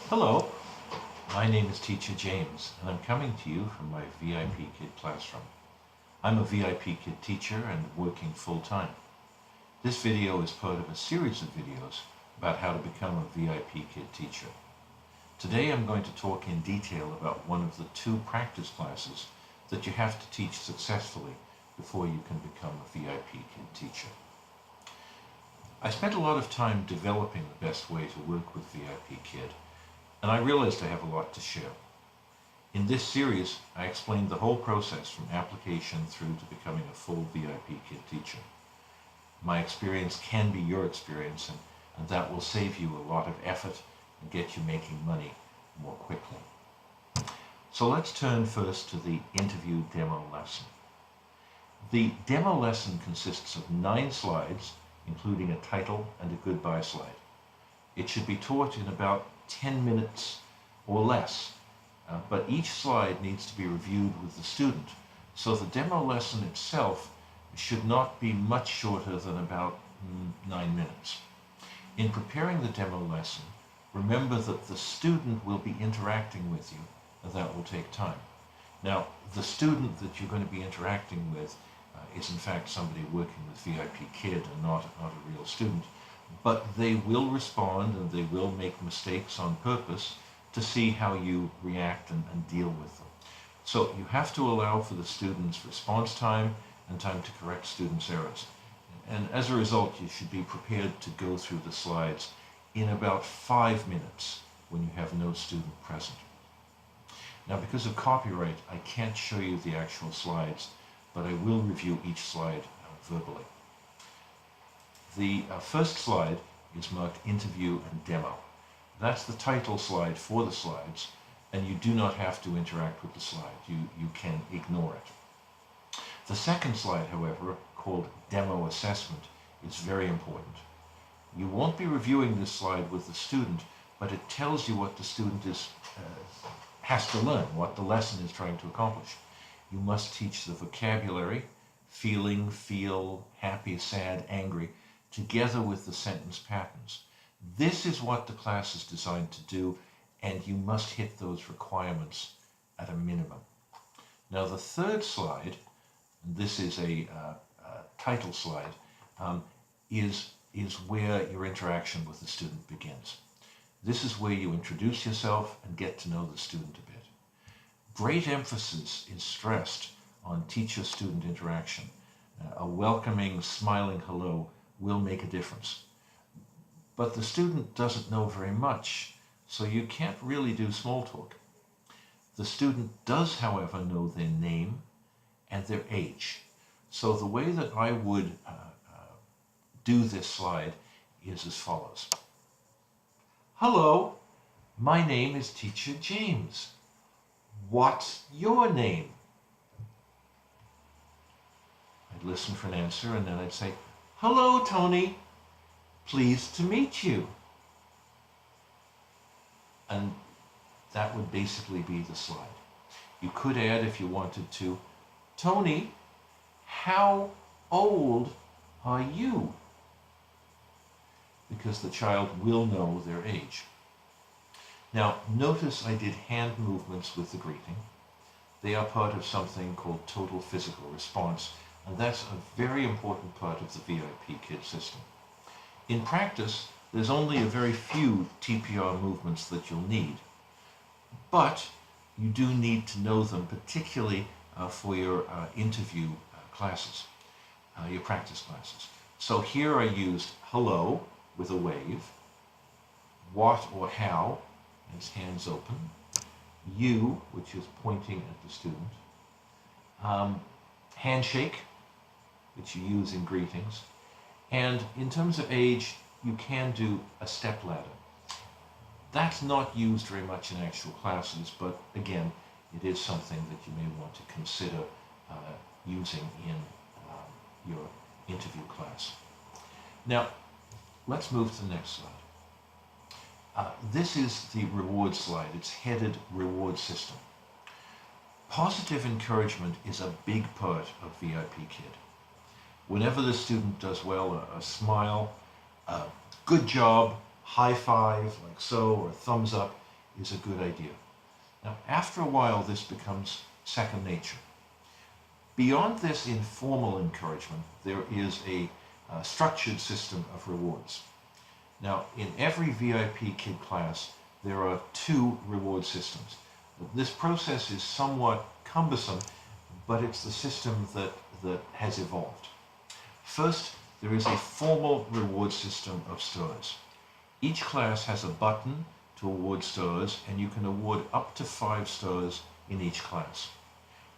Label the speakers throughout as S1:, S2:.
S1: Hello, my name is Teacher James, and I'm coming to you from my VIPKid classroom. I'm a VIPKid teacher and working full-time. This video is part of a series of videos about how to become a VIPKid teacher. Today I'm going to talk in detail about one of the two practice classes that you have to teach successfully before you can become a VIPKid teacher. I spent a lot of time developing the best way to work with VIPKid, and I realized I have a lot to share. In this series, I explained the whole process from application through to becoming a full VIPKid teacher. My experience can be your experience, and that will save you a lot of effort and get you making money more quickly. So let's turn first to the interview demo lesson. The demo lesson consists of 9 slides, including a title and a goodbye slide. It should be taught in about 10 minutes or less, but each slide needs to be reviewed with the student, so the demo lesson itself should not be much shorter than about 9 minutes. In preparing the demo lesson, remember that the student will be interacting with you, and that will take time. Now, the student that you're going to be interacting with is in fact somebody working with VIPKid and not a real student. But they will respond and they will make mistakes on purpose to see how you react and deal with them. So you have to allow for the student's response time and time to correct students' errors. And as a result, you should be prepared to go through the slides in about 5 minutes when you have no student present. Now, because of copyright, I can't show you the actual slides, but I will review each slide verbally. The first slide is marked Interview and Demo. That's the title slide for the slides, and you do not have to interact with the slide. You can ignore it. The second slide, however, called Demo Assessment, is very important. You won't be reviewing this slide with the student, but it tells you what the student has to learn, what the lesson is trying to accomplish. You must teach the vocabulary, feeling, feel, happy, sad, angry, together with the sentence patterns. This is what the class is designed to do, and you must hit those requirements at a minimum. Now, the third slide, and this is a title slide, is where your interaction with the student begins. This is where you introduce yourself and get to know the student a bit. Great emphasis is stressed on teacher-student interaction. A welcoming, smiling hello will make a difference. But the student doesn't know very much, so you can't really do small talk. The student does, however, know their name and their age. So the way that I would do this slide is as follows. Hello, my name is Teacher James. What's your name? I'd listen for an answer, and then I'd say, Hello, Tony. Pleased to meet you. And that would basically be the slide. You could add, if you wanted to, Tony, how old are you? Because the child will know their age. Now, notice I did hand movements with the greeting. They are part of something called total physical response, and that's a very important part of the VIPKid system. In practice, there's only a very few TPR movements that you'll need, but you do need to know them, particularly for your interview classes, your practice classes. So here I used hello with a wave, what or how, as hands open, you, which is pointing at the student, handshake, which you use in greetings, and in terms of age, you can do a step ladder. That's not used very much in actual classes, but again, it is something that you may want to consider using in your interview class. Now, let's move to the next slide. This is the reward slide. It's headed Reward System. Positive encouragement is a big part of VIPKid. Whenever the student does well, a smile, a good job, high five, like so, or a thumbs up, is a good idea. Now, after a while, this becomes second nature. Beyond this informal encouragement, there is a structured system of rewards. Now, in every VIPKid class, there are 2 reward systems. This process is somewhat cumbersome, but it's the system that has evolved. First, there is a formal reward system of stars. Each class has a button to award stars, and you can award up to 5 stars in each class.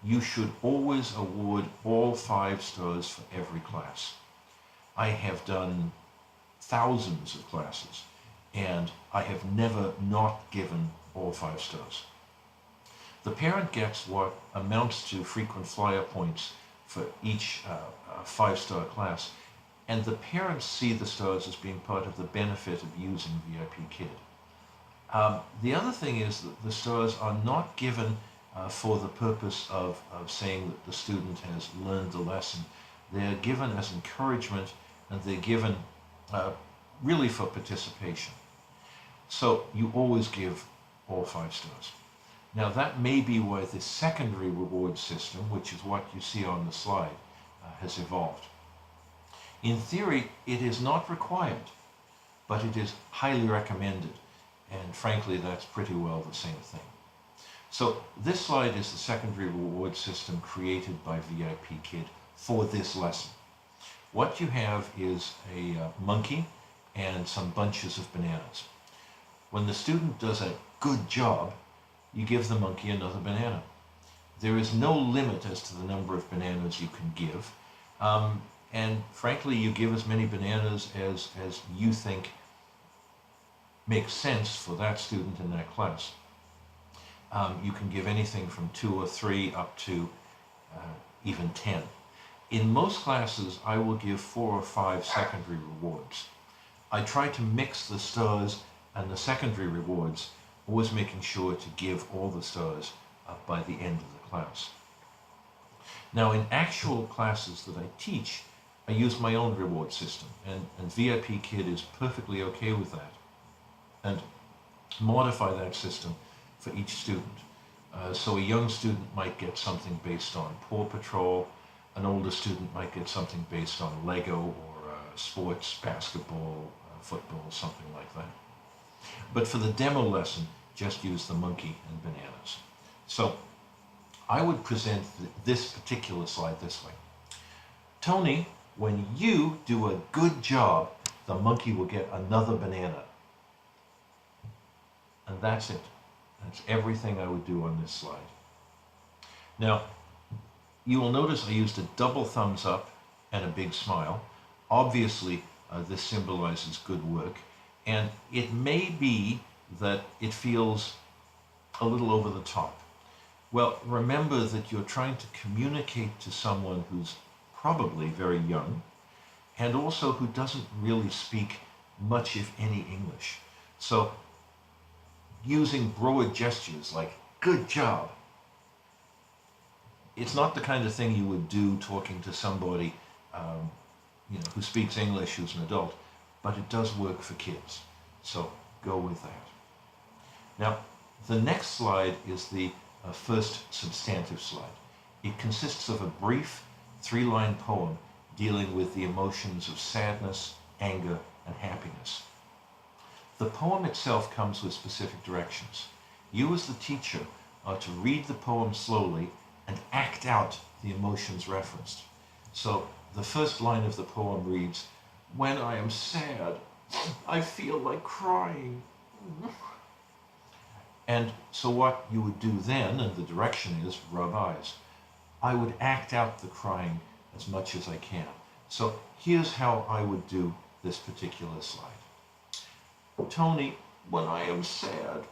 S1: You should always award all 5 stars for every class. I have done thousands of classes, and I have never not given all 5 stars. The parent gets what amounts to frequent flyer points for each 5-star class, and the parents see the stars as being part of the benefit of using VIPKid. The other thing is that the stars are not given for the purpose of saying that the student has learned the lesson. They're given as encouragement, and they're given really for participation. So you always give all 5 stars. Now that may be why this secondary reward system, which is what you see on the slide, has evolved. In theory, it is not required, but it is highly recommended, and frankly, that's pretty well the same thing. So this slide is the secondary reward system created by VIPKid for this lesson. What you have is a monkey and some bunches of bananas. When the student does a good job, you give the monkey another banana. There is no limit as to the number of bananas you can give, and frankly, you give as many bananas as you think makes sense for that student in that class. You can give anything from 2 or 3 up to even 10. In most classes, I will give 4 or 5 secondary rewards. I try to mix the stars and the secondary rewards, always making sure to give all the stars by the end of the class. Now, in actual classes that I teach, I use my own reward system, and VIPKid is perfectly okay with that, and modify that system for each student. So a young student might get something based on Paw Patrol, an older student might get something based on Lego or sports, basketball, football, something like that. But for the demo lesson, just use the monkey and bananas. So I would present this particular slide this way. Tony, when you do a good job, the monkey will get another banana. And that's it. That's everything I would do on this slide. Now, you will notice I used a double thumbs up and a big smile. Obviously, this symbolizes good work, and it may be that it feels a little over the top. Well, remember that you're trying to communicate to someone who's probably very young, and also who doesn't really speak much, if any, English. So, using broad gestures like, good job, it's not the kind of thing you would do talking to somebody who speaks English, who's an adult, but it does work for kids. So go with that. Now, the next slide is the first substantive slide. It consists of a brief 3-line poem dealing with the emotions of sadness, anger, and happiness. The poem itself comes with specific directions. You as the teacher are to read the poem slowly and act out the emotions referenced. So the first line of the poem reads, "When I am sad, I feel like crying." And so what you would do then, and the direction is rub eyes, I would act out the crying as much as I can. So here's how I would do this particular slide. Tony, when I am sad,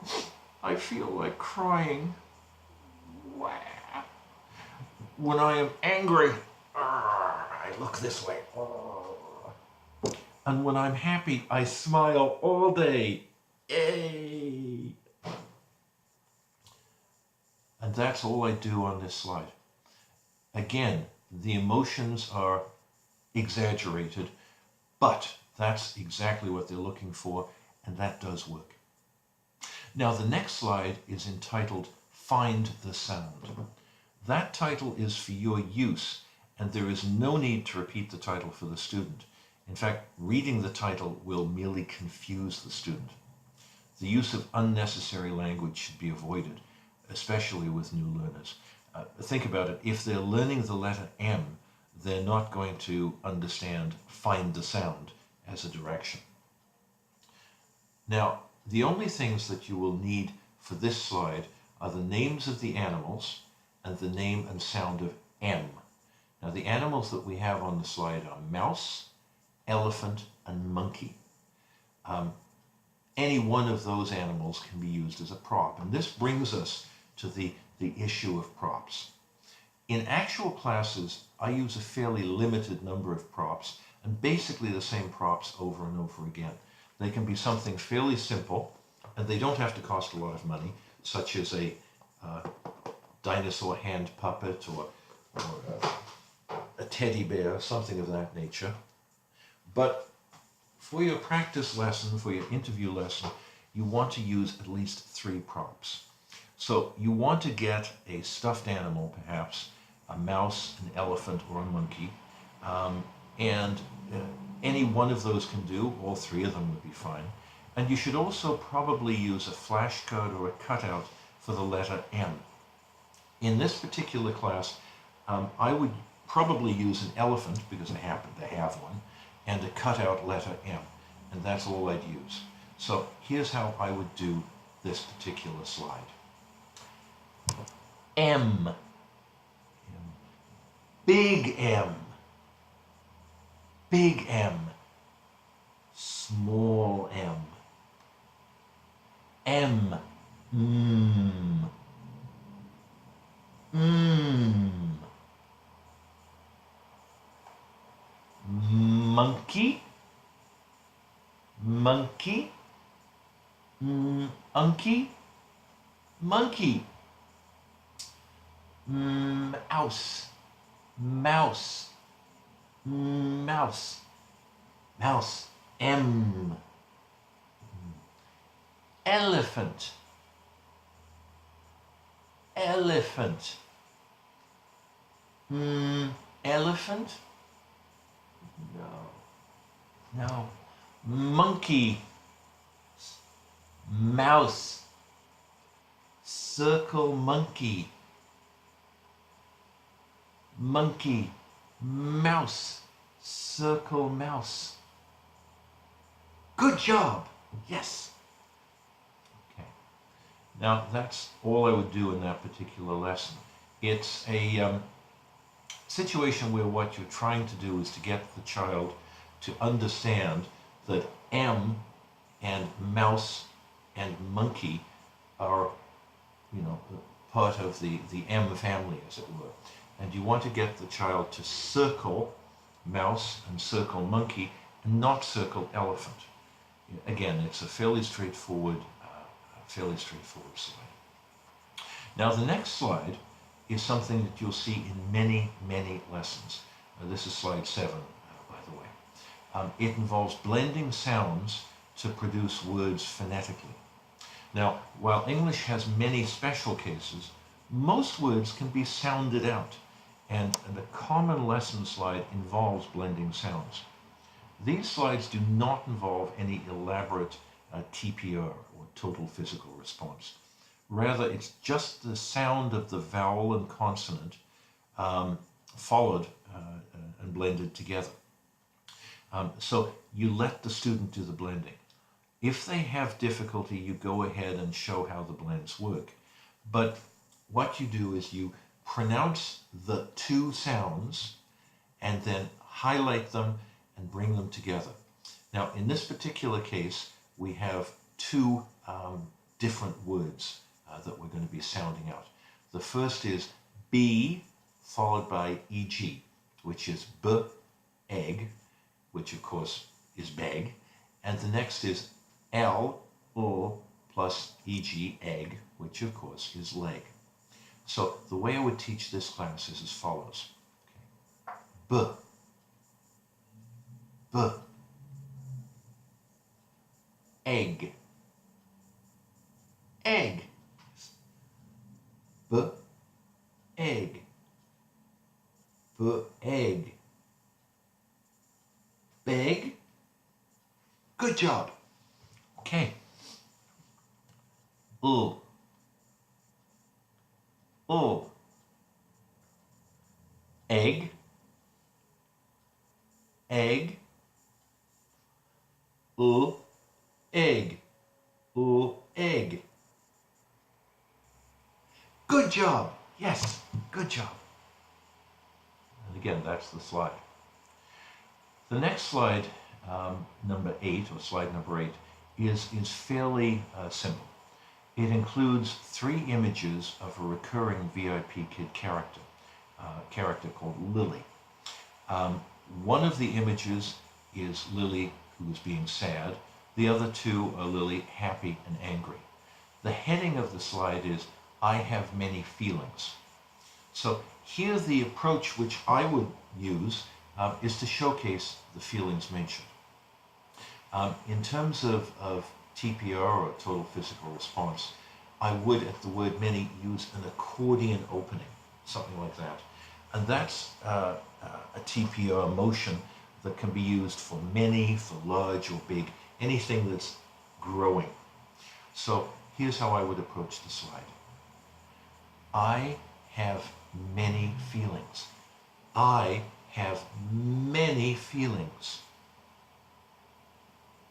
S1: I feel like crying. When I am angry, I look this way. And when I'm happy, I smile all day. Yay! And that's all I do on this slide. Again, the emotions are exaggerated, but that's exactly what they're looking for, and that does work. Now the next slide is entitled Find the Sound. That title is for your use, and there is no need to repeat the title for the student. In fact, reading the title will merely confuse the student. The use of unnecessary language should be avoided, especially with new learners. Think about it. If they're learning the letter M, they're not going to understand find the sound as a direction. Now, the only things that you will need for this slide are the names of the animals and the name and sound of M. Now, the animals that we have on the slide are mouse, elephant, and monkey. Any one of those animals can be used as a prop. And this brings us to the issue of props. In actual classes, I use a fairly limited number of props, and basically the same props over and over again. They can be something fairly simple, and they don't have to cost a lot of money, such as a dinosaur hand puppet or a teddy bear, something of that nature. But for your practice lesson, for your interview lesson, you want to use at least 3 props. So you want to get a stuffed animal, perhaps a mouse, an elephant, or a monkey, and any one of those can do. All 3 of them would be fine. And you should also probably use a flashcard or a cutout for the letter M. In this particular class, I would probably use an elephant, because I happen to have one, and a cutout letter M, and that's all I'd use. So here's how I would do this particular slide. M. Big M. Big M. Small M. M. Monkey. Monkey. Unky. Monkey. Mouse. Mouse. Mouse. Mouse. M. Elephant. Elephant. Elephant? No. No. Monkey. Mouse. Circle monkey. Monkey. Mouse. Circle mouse. Good job. Yes. Okay. Now that's all I would do in that particular lesson. It's a situation where what you're trying to do is to get the child to understand that M and mouse and monkey are, part of the M family, as it were. And you want to get the child to circle mouse and circle monkey and not circle elephant. Again, it's a fairly straightforward slide. Now the next slide is something that you'll see in many, many lessons. This is slide 7, by the way. It involves blending sounds to produce words phonetically. Now, while English has many special cases, most words can be sounded out, and a common lesson slide involves blending sounds. These slides do not involve any elaborate TPR, or total physical response. Rather, it's just the sound of the vowel and consonant followed and blended together. So you let the student do the blending. If they have difficulty, you go ahead and show how the blends work. But what you do is you pronounce the 2 sounds and then highlight them and bring them together. Now, in this particular case, we have 2 different words that we're going to be sounding out. The first is B followed by EG, which is B, egg, which of course is beg, and the next is L, plus EG, egg, which of course is leg. So the way I would teach this class is as follows. Okay. B, egg, egg. B, egg. B, egg. Beg. Good job. Okay. U. U. Egg. Egg. U. Egg. U. Egg. Good job. Yes, good job. And again, that's the slide. The next slide, number 8, or slide number 8, is fairly simple. It includes 3 images of a recurring VIPKid character, called Lily. One of the images is Lily, who is being sad. The other 2 are Lily, happy and angry. The heading of the slide is, I have many feelings. So here the approach which I would use is to showcase the feelings mentioned. In terms of TPR, or total physical response, I would, at the word many, use an accordion opening, something like that. And that's a TPR motion that can be used for many, for large or big, anything that's growing. So here's how I would approach the slide. I have many feelings. I have many feelings.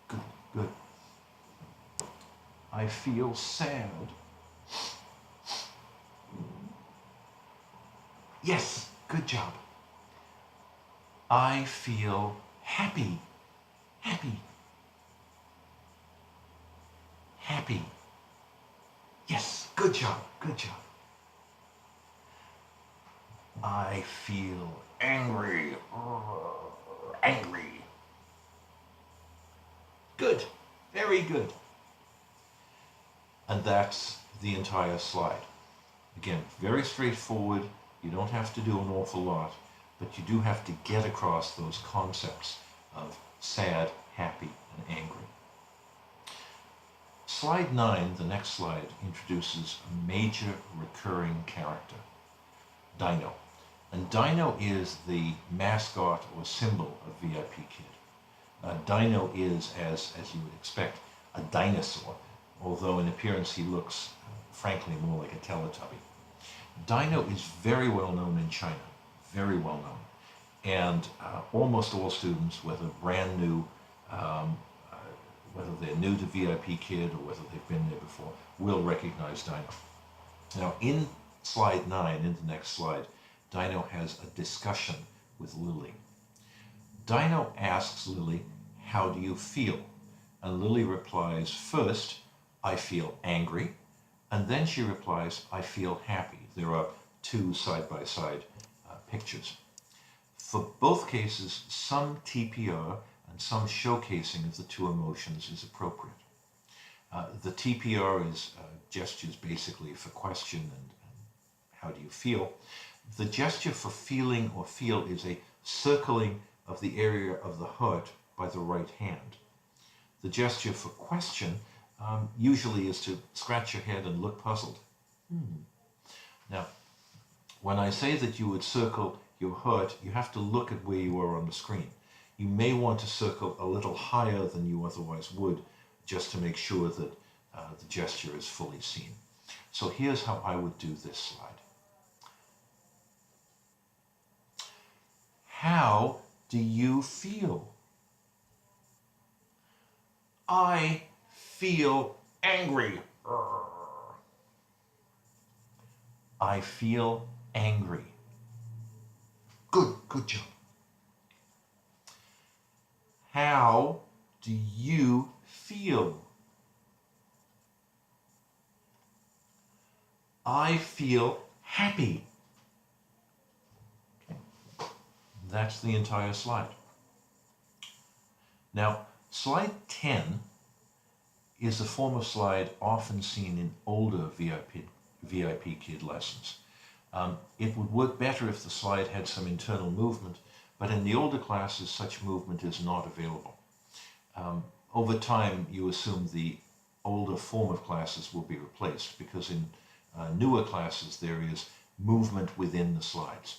S1: Good, good. I feel sad. Yes, good job. I feel happy. Happy. Happy. Yes, good job, good job. I feel angry. Angry. Good, very good. And that's the entire slide. Again, very straightforward. You don't have to do an awful lot, but you do have to get across those concepts of sad, happy, and angry. Slide 9, the next slide, introduces a major recurring character, Dino. And Dino is the mascot or symbol of VIPKid. Dino is, as you would expect, a dinosaur, although in appearance he looks, frankly, more like a Teletubby. Dino is very well known in China, very well known. And almost all students, whether brand new, whether they're new to VIPKid or whether they've been there before, will recognize Dino. Now, in slide 9, in the next slide, Dino has a discussion with Lily. Dino asks Lily, how do you feel? And Lily replies, first, I feel angry. And then she replies, I feel happy. There are 2 side-by-side pictures. For both cases, some TPR and some showcasing of the 2 emotions is appropriate. The TPR is gestures basically for question and how do you feel. The gesture for feeling or feel is a circling of the area of the heart by the right hand. The gesture for question usually is to scratch your head and look puzzled. Now, when I say that you would circle your heart, you have to look at where you are on the screen. You may want to circle a little higher than you otherwise would, just to make sure that the gesture is fully seen. So here's how I would do this slide. How do you feel? I feel angry. I feel angry. Good job. How do you feel? I feel happy. Okay. That's the entire slide. Now, slide 10 is a form of slide often seen in older VIPKid lessons. It would work better if the slide had some internal movement, but in the older classes, such movement is not available. Over time, you assume the older form of classes will be replaced, because in newer classes there is movement within the slides.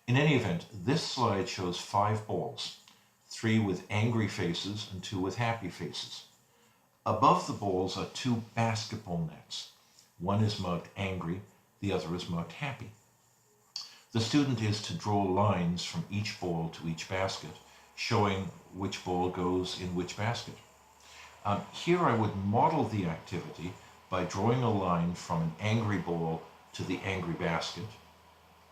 S1: In any event, this slide shows 5 balls, 3 with angry faces and 2 with happy faces. Above the balls are 2 basketball nets. One is marked angry, the other is marked happy. The student is to draw lines from each ball to each basket, showing which ball goes in which basket. Here I would model the activity by drawing a line from an angry ball to the angry basket,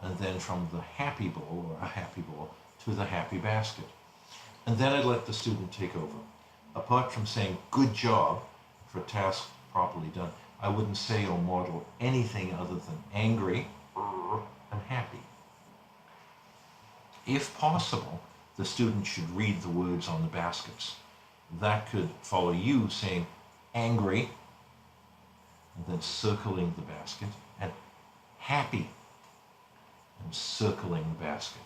S1: and then from the happy ball, or a happy ball, to the happy basket. And then I'd let the student take over. Apart from saying good job for a task properly done, I wouldn't say or model anything other than angry and happy. If possible, the student should read the words on the baskets. That could follow you saying angry, and then circling the basket, and happy, and circling the basket.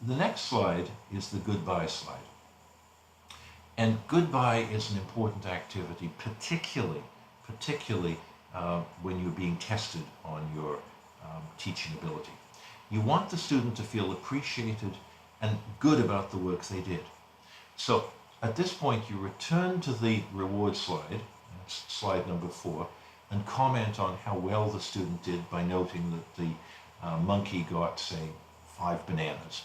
S1: The next slide is the goodbye slide. And goodbye is an important activity, particularly when you're being tested on your teaching ability. You want the student to feel appreciated and good about the work they did. So at this point, you return to the reward slide, that's slide number 4, and comment on how well the student did by noting that the monkey got, say, 5 bananas.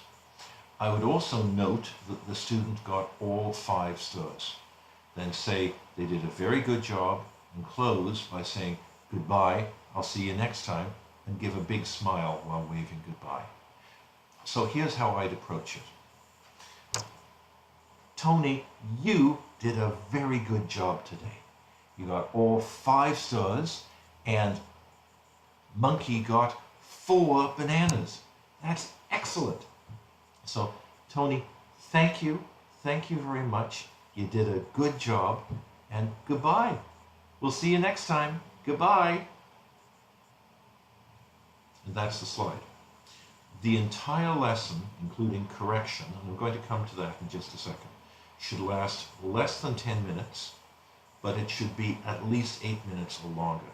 S1: I would also note that the student got all 5 stars. Then say they did a very good job, and close by saying goodbye, I'll see you next time, and give a big smile while waving goodbye. So here's how I'd approach it. Tony, you did a very good job today. You got all 5 stars, and Monkey got 4 bananas. That's excellent. So, Tony, thank you very much. You did a good job, and goodbye. We'll see you next time. Goodbye. And that's the slide. The entire lesson, including correction, and I'm going to come to that in just a second, should last less than 10 minutes, but it should be at least 8 minutes or longer.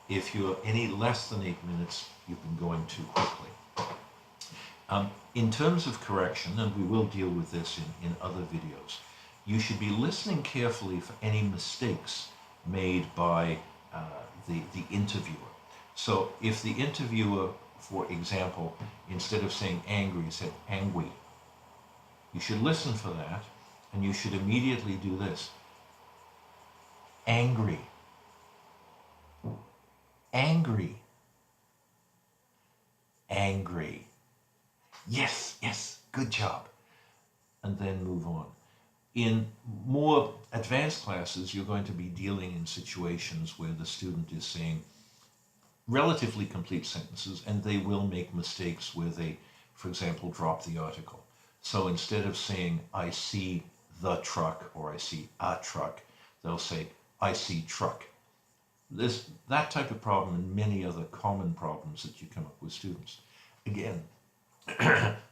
S1: If you're any less than 8 minutes, you've been going too quickly. In terms of correction, and we will deal with this in other videos, you should be listening carefully for any mistakes made by the interviewer. So if the interviewer, for example, instead of saying angry, said angry, you should listen for that, and you should immediately do this. Angry. Angry. Angry. Yes, yes, good job. And then move on. In more advanced classes, you're going to be dealing in situations where the student is saying relatively complete sentences, and they will make mistakes where they, for example, drop the article. So instead of saying, I see the truck, or I see a truck, they'll say, I see truck. There's that type of problem and many other common problems that you come up with students. Again,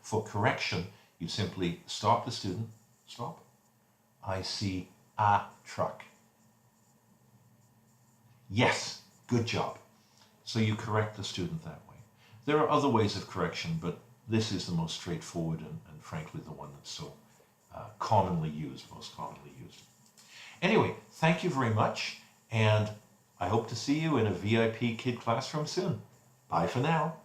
S1: for correction, you simply stop the student, stop. I see a truck. Yes, good job. So you correct the student that way. There are other ways of correction, but this is the most straightforward and frankly the one that's so commonly used, most commonly used. Anyway, thank you very much, and I hope to see you in a VIPKid classroom soon. Bye for now.